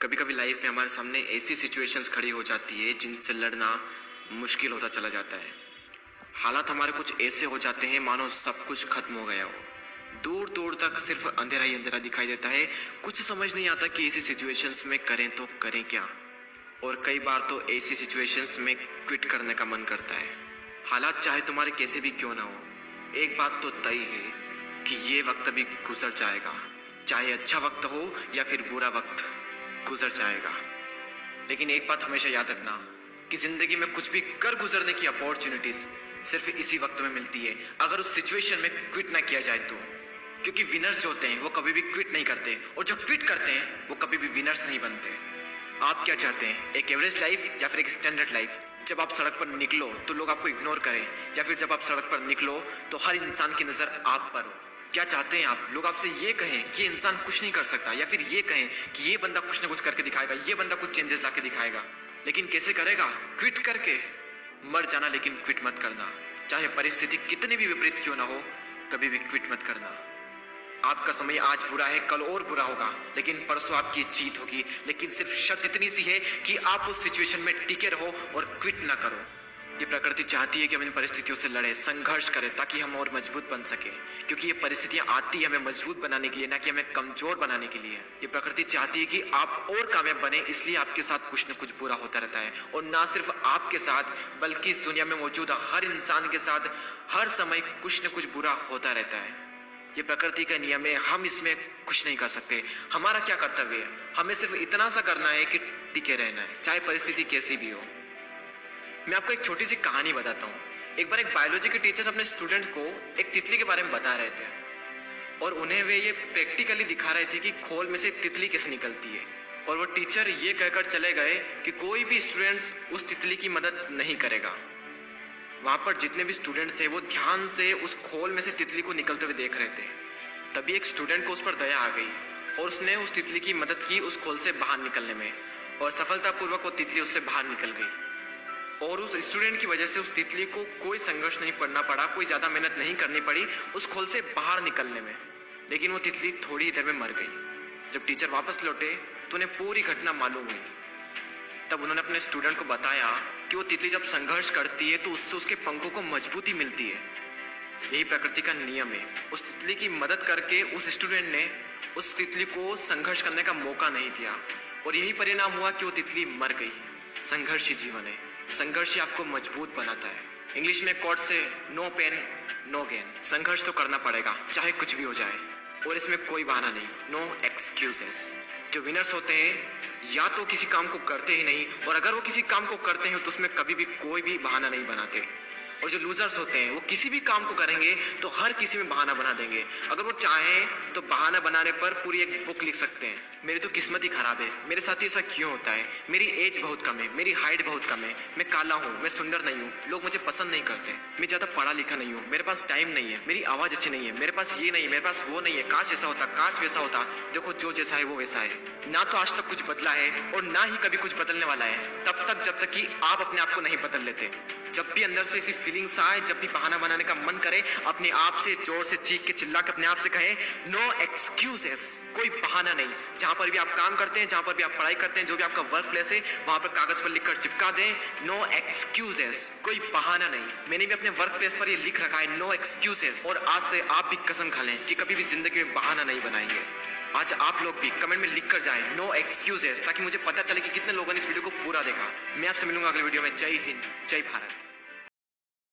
कभी कभी लाइफ में हमारे सामने ऐसी सिचुएशंस खड़ी हो जाती है जिनसे लड़ना मुश्किल होता चला जाता है। हालात हमारे कुछ ऐसे हो जाते हैं मानो सब कुछ खत्म हो गया हो। दूर दूर तक सिर्फ अंधेरा ही अंधेरा दिखाई देता है। कुछ समझ नहीं आता कि ऐसी सिचुएशंस में करें तो करें क्या। और कई बार तो ऐसी सिचुएशंस में क्विट करने का मन करता है। हालात चाहे तुम्हारे कैसे भी क्यों ना हो, एक बात तो तय है कि ये वक्त अभी गुजर जाएगा। चाहे अच्छा वक्त हो या फिर बुरा वक्त, गुजर जाएगा। लेकिन एक बात हमेशा याद रखना कि जिंदगी में कुछ भी कर गुजरने की अपॉर्चुनिटीज सिर्फ इसी वक्त में मिलती है, अगर उस सिचुएशन में क्विट ना किया जाए तो। क्योंकि विनर्स जो होते हैं वो कभी भी क्विट नहीं करते, और जो क्विट करते हैं वो कभी भी विनर्स नहीं बनते। आप क्या चाहते हैं, एक एवरेज लाइफ या फिर एक स्टैंडर्ड लाइफ? जब आप सड़क पर निकलो तो लोग आपको इग्नोर करें, या फिर जब आप सड़क पर निकलो तो हर इंसान की नजर आप पर हो? क्या चाहते हैं आप, लोग आपसे ये कहें कि इंसान कुछ नहीं कर सकता, या फिर ये कहें कि ये बंदा कुछ ना कुछ करके दिखाएगा, ये बंदा कुछ चेंजेस लाके दिखाएगा? लेकिन कैसे करेगा? क्विट करके। मर जाना, लेकिन क्विट मत करना। चाहे परिस्थिति कितनी भी विपरीत क्यों ना हो, कभी भी क्विट मत करना। आपका समय आज बुरा है, कल और बुरा होगा, लेकिन परसों आपकी जीत होगी। लेकिन सिर्फ शर्त इतनी सी है कि आप उस सिचुएशन में टिके रहो और क्विट ना करो। ये प्रकृति चाहती है कि हम इन परिस्थितियों से लड़े, संघर्ष करें, ताकि हम और मजबूत बन सके। क्योंकि ये परिस्थितियां आती है हमें मजबूत बनाने के लिए, ना कि हमें कमजोर बनाने के लिए। ये प्रकृति चाहती है कि आप और कामयाब बने, इसलिए आपके साथ कुछ न कुछ बुरा होता रहता है। और ना सिर्फ आपके साथ, बल्कि इस दुनिया में मौजूद हर इंसान के साथ हर समय कुछ न कुछ बुरा होता रहता है। ये प्रकृति का नियम है, हम इसमें कुछ नहीं कर सकते। हमारा क्या कर्तव्य है? हमें सिर्फ इतना सा करना है कि टिके रहना है, चाहे परिस्थिति कैसी भी हो। मैं आपको एक छोटी सी कहानी बताता हूँ। एक बार एक बायोलॉजी के टीचर अपने स्टूडेंट को एक तितली के बारे में बता रहे थे, और उन्हें वे ये प्रैक्टिकली दिखा रहे थे कि खोल में से तितली कैसे निकलती है। और वो टीचर ये कहकर चले गए कि कोई भी स्टूडेंट्स उस तितली की मदद नहीं करेगा। वहां पर जितने भी स्टूडेंट थे वो ध्यान से उस खोल में से तितली को निकलते हुए देख रहे थे। तभी एक स्टूडेंट को उस पर दया आ गई, और उसने उस तितली की मदद की उस खोल से बाहर निकलने में, और सफलतापूर्वक वो तितली उससे बाहर निकल गई। और उस स्टूडेंट की वजह से उस तितली को कोई संघर्ष नहीं करना पड़ा, कोई ज्यादा मेहनत नहीं करनी पड़ी उस खोल से बाहर निकलने में। लेकिन वो तितली थोड़ी ही देर में मर गई। जब टीचर वापस लौटे तो उन्हें पूरी घटना मालूम हुई। तब उन्होंने अपने स्टूडेंट को बताया कि वो तितली जब संघर्ष करती है तो उससे उसके पंखों को मजबूती मिलती है। यही प्रकृति का नियम है। उस तितली की मदद करके उस स्टूडेंट ने उस तितली को संघर्ष करने का मौका नहीं दिया, और यही परिणाम हुआ कि वो तितली मर गई। संघर्ष ही जीवन है, संघर्ष ही आपको मजबूत बनाता है। इंग्लिश में कोट से नो पेन नो गेन। संघर्ष तो करना पड़ेगा चाहे कुछ भी हो जाए, और इसमें कोई बहाना नहीं, नो एक्सक्यूजेस। जो विनर्स होते हैं या तो किसी काम को करते ही नहीं, और अगर वो किसी काम को करते हैं तो उसमें कभी भी कोई भी बहाना नहीं बनाते। और जो लूजर्स होते हैं वो किसी भी काम को करेंगे तो हर किसी में बहाना बना देंगे। अगर वो चाहें तो बहाना बनाने पर पूरी एक बुक लिख सकते हैं। मेरी तो किस्मत ही खराब है, मेरे साथ ही ऐसा क्यों होता है, मेरी एज बहुत कम है, मेरी हाइट बहुत कम है, मैं काला हूँ, मैं सुंदर नहीं हूँ, लोग मुझे पसंद नहीं करते, मैं ज्यादा पढ़ा लिखा नहीं हूँ, मेरे पास टाइम नहीं है, मेरी आवाज अच्छी नहीं है, मेरे पास ये नहीं, मेरे पास वो नहीं है, काश ऐसा होता, काश वैसा होता। देखो जो जैसा है वो वैसा है। ना तो आज तक कुछ बदला है और ना ही कभी कुछ बदलने वाला है, तब तक जब तक कि आप अपने आप को नहीं बदल लेते। जब भी अंदर से ऐसी फीलिंग्स आए, जब भी बहाना बनाने का मन करे, अपने आप से जोर से चीख के चिल्ला के अपने आप से कहे नो एक्सक्यूजेस। कोई बहाना नहीं। जहां पर भी आप काम करते हैं, जहां पर भी आप पढ़ाई करते हैं, जो भी आपका वर्क प्लेस है, वहां पर कागज पर लिखकर चिपका दें नो एक्सक्यूजेस, कोई बहाना नहीं। मैंने भी अपने वर्क प्लेस पर ये लिख रखा है नो एक्सक्यूजेस, और आज से आप भी कसम खा लें कि कभी भी जिंदगी में बहाना नहीं बनाएंगे। आज आप लोग भी कमेंट में लिख कर जाएं नो एक्सक्यूजेस, ताकि मुझे पता चले कि कितने लोगों ने इस वीडियो को पूरा देखा। मैं आपसे मिलूंगा अगले वीडियो में। जय हिंद, जय भारत।